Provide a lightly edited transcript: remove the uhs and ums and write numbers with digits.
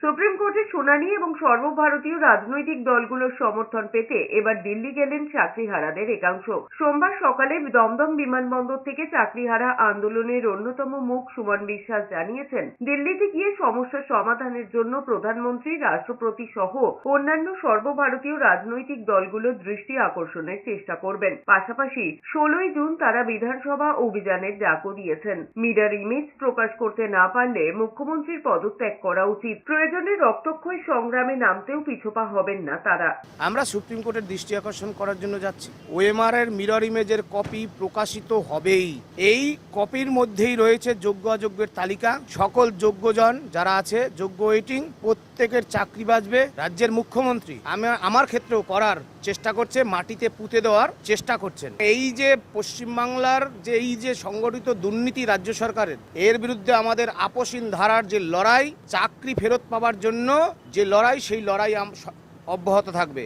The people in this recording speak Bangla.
সুপ্রিম কোর্টের শুনানি এবং সর্বভারতীয় রাজনৈতিক দলগুলোর সমর্থন পেতে এবার দিল্লি গেলেন চাকরিহারাদের একাংশ। সোমবার সকালে দমদম বিমানবন্দর থেকে চাকরিহারা আন্দোলনের অন্যতম মুখ সুমন বিশ্বাস জানিয়েছেন, দিল্লিতে গিয়ে সমস্যার সমাধানের জন্য প্রধানমন্ত্রী, রাষ্ট্রপতি সহ অন্যান্য সর্বভারতীয় রাজনৈতিক দলগুলোর দৃষ্টি আকর্ষণের চেষ্টা করবেন। পাশাপাশি 16ই জুন তারা বিধানসভা অভিযানের ডাকও দিয়েছেন। মিরর ইমেজ প্রকাশ করতে না পারলে মুখ্যমন্ত্রীর পদত্যাগ করা উচিত। প্রয়োজনে রক্তক্ষয়ী সংগ্রামে নামতেও পিছপা হবেন না তারা। আমরা সুপ্রিম কোর্টের দৃষ্টি আকর্ষণ করার জন্য যাচ্ছি। ওএমআর এর মিরর ইমেজের কপি প্রকাশিত হবেই। এই কপির মধ্যেই রয়েছে যোগ্য অযোগ্যের তালিকা। সকল যোগ্যজন যারা আছে, যোগ্য ওয়েটিং, প্রত্যেকের চাকরি বাঁচবে। রাজ্যের মুখ্যমন্ত্রী আমার ক্ষেত্রেও করার চেষ্টা করছে, মাটিতে পুঁতে দেওয়ার চেষ্টা করছেন। এই যে পশ্চিমবাংলার যে সংগঠিত দুর্নীতি রাজ্য সরকারের, এর বিরুদ্ধে আমাদের আপসীন ধারার যে লড়াই, চাকরি ফেরত পাওয়ার জন্য যে লড়াই, সেই লড়াই অব্যাহত থাকবে।